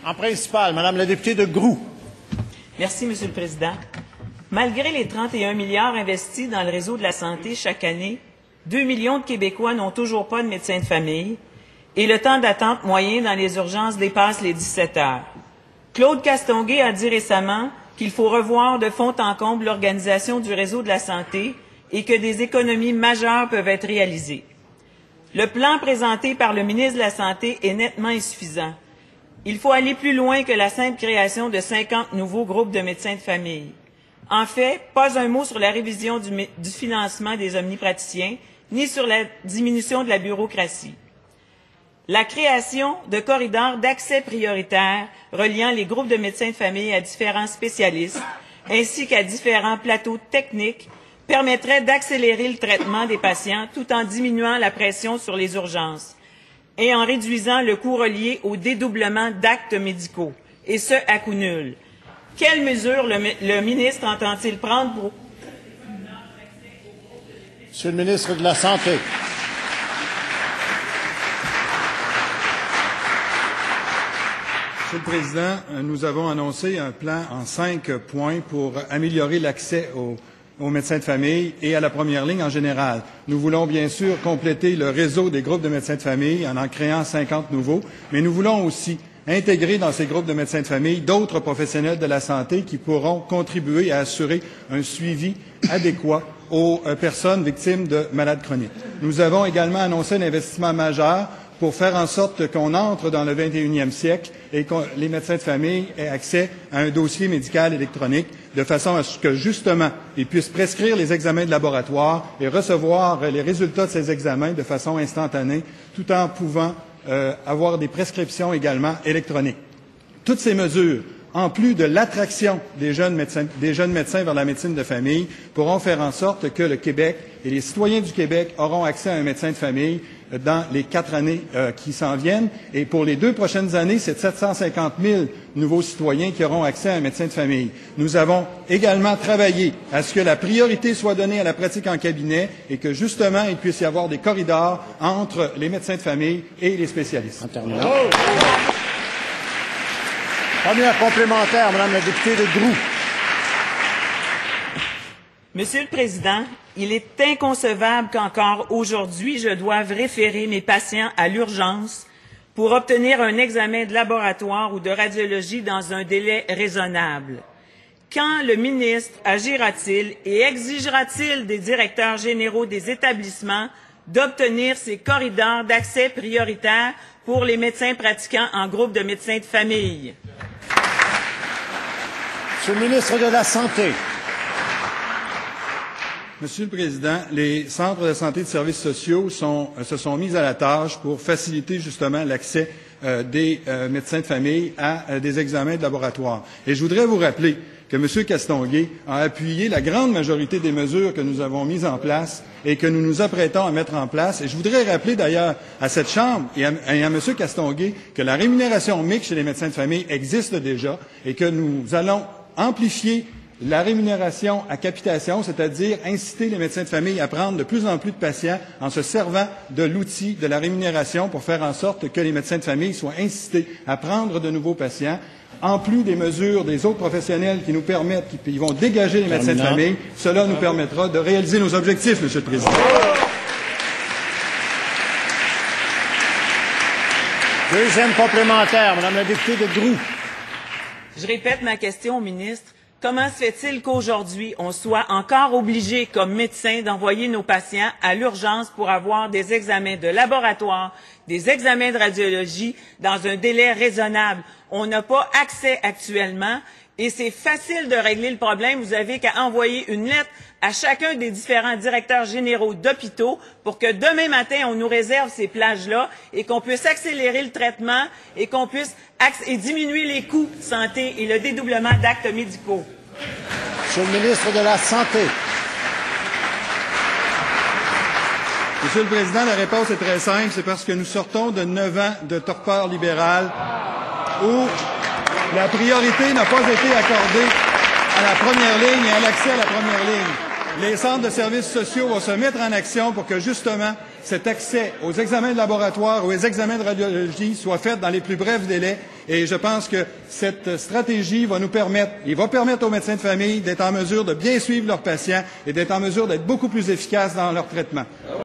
En principal, Madame la députée de Groux. Merci, Monsieur le Président. Malgré les 31 milliards investis dans le réseau de la santé chaque année, 2 millions de Québécois n'ont toujours pas de médecin de famille et le temps d'attente moyen dans les urgences dépasse les 17 heures. Claude Castonguay a dit récemment qu'il faut revoir de fond en comble l'organisation du réseau de la santé et que des économies majeures peuvent être réalisées. Le plan présenté par le ministre de la Santé est nettement insuffisant. Il faut aller plus loin que la simple création de 50 nouveaux groupes de médecins de famille. En fait, pas un mot sur la révision du financement des omnipraticiens, ni sur la diminution de la bureaucratie. La création de corridors d'accès prioritaires reliant les groupes de médecins de famille à différents spécialistes, ainsi qu'à différents plateaux techniques, permettrait d'accélérer le traitement des patients tout en diminuant la pression sur les urgences et en réduisant le coût relié au dédoublement d'actes médicaux, et ce, à coût nul. Quelles mesures le ministre entend-il prendre pour... Monsieur le ministre de la Santé. Monsieur le Président, nous avons annoncé un plan en 5 points pour améliorer l'accès aux médecins de famille et à la première ligne en général. Nous voulons bien sûr compléter le réseau des groupes de médecins de famille en créant 50 nouveaux, mais nous voulons aussi intégrer dans ces groupes de médecins de famille d'autres professionnels de la santé qui pourront contribuer à assurer un suivi adéquat aux personnes victimes de maladies chroniques. Nous avons également annoncé un investissement majeur pour faire en sorte qu'on entre dans le 21e siècle et que les médecins de famille aient accès à un dossier médical électronique de façon à ce que, justement, ils puissent prescrire les examens de laboratoire et recevoir les résultats de ces examens de façon instantanée, tout en pouvant avoir des prescriptions également électroniques. Toutes ces mesures, en plus de l'attraction des jeunes médecins vers la médecine de famille, pourront faire en sorte que le Québec et les citoyens du Québec auront accès à un médecin de famille dans les 4 années qui s'en viennent. Et pour les 2 prochaines années, c'est 750 000 nouveaux citoyens qui auront accès à un médecin de famille. Nous avons également travaillé à ce que la priorité soit donnée à la pratique en cabinet et que, justement, il puisse y avoir des corridors entre les médecins de famille et les spécialistes. En terminant. Première complémentaire, Madame la députée de Groux. Monsieur le Président, il est inconcevable qu'encore aujourd'hui, je doive référer mes patients à l'urgence pour obtenir un examen de laboratoire ou de radiologie dans un délai raisonnable. Quand le ministre agira-t-il et exigera-t-il des directeurs généraux des établissements d'obtenir ces corridors d'accès prioritaires pour les médecins pratiquants en groupe de médecins de famille? Monsieur le ministre de la Santé. Monsieur le Président, les centres de santé et de services sociaux se sont mis à la tâche pour faciliter justement l'accès des médecins de famille à des examens de laboratoire. Et je voudrais vous rappeler que M. Castonguay a appuyé la grande majorité des mesures que nous avons mises en place et que nous nous apprêtons à mettre en place. Et je voudrais rappeler d'ailleurs à cette Chambre et à M. Castonguay que la rémunération mixte chez les médecins de famille existe déjà et que nous allons amplifier la rémunération à capitation, c'est-à-dire inciter les médecins de famille à prendre de plus en plus de patients en se servant de l'outil de la rémunération pour faire en sorte que les médecins de famille soient incités à prendre de nouveaux patients, en plus des mesures des autres professionnels qui nous permettent, qui vont dégager les médecins de famille. Cela nous permettra de réaliser nos objectifs, Monsieur le Président. Deuxième complémentaire, Madame la députée de Groux. Je répète ma question au ministre. Comment se fait-il qu'aujourd'hui, on soit encore obligé, comme médecin, d'envoyer nos patients à l'urgence pour avoir des examens de laboratoire, des examens de radiologie dans un délai raisonnable? On n'a pas accès actuellement et c'est facile de régler le problème. Vous avez qu'à envoyer une lettre à chacun des différents directeurs généraux d'hôpitaux pour que demain matin, on nous réserve ces plages-là et qu'on puisse accélérer le traitement et qu'on puisse diminuer les coûts de santé et le dédoublement d'actes médicaux. Monsieur le ministre de la Santé. Monsieur le Président, la réponse est très simple. C'est parce que nous sortons de 9 ans de torpeur libérale où la priorité n'a pas été accordée à la première ligne et à l'accès à la première ligne. Les centres de services sociaux vont se mettre en action pour que, justement, cet accès aux examens de laboratoire, aux examens de radiologie soit fait dans les plus brefs délais. Et je pense que cette stratégie va permettre aux médecins de famille d'être en mesure de bien suivre leurs patients et d'être en mesure d'être beaucoup plus efficaces dans leur traitement.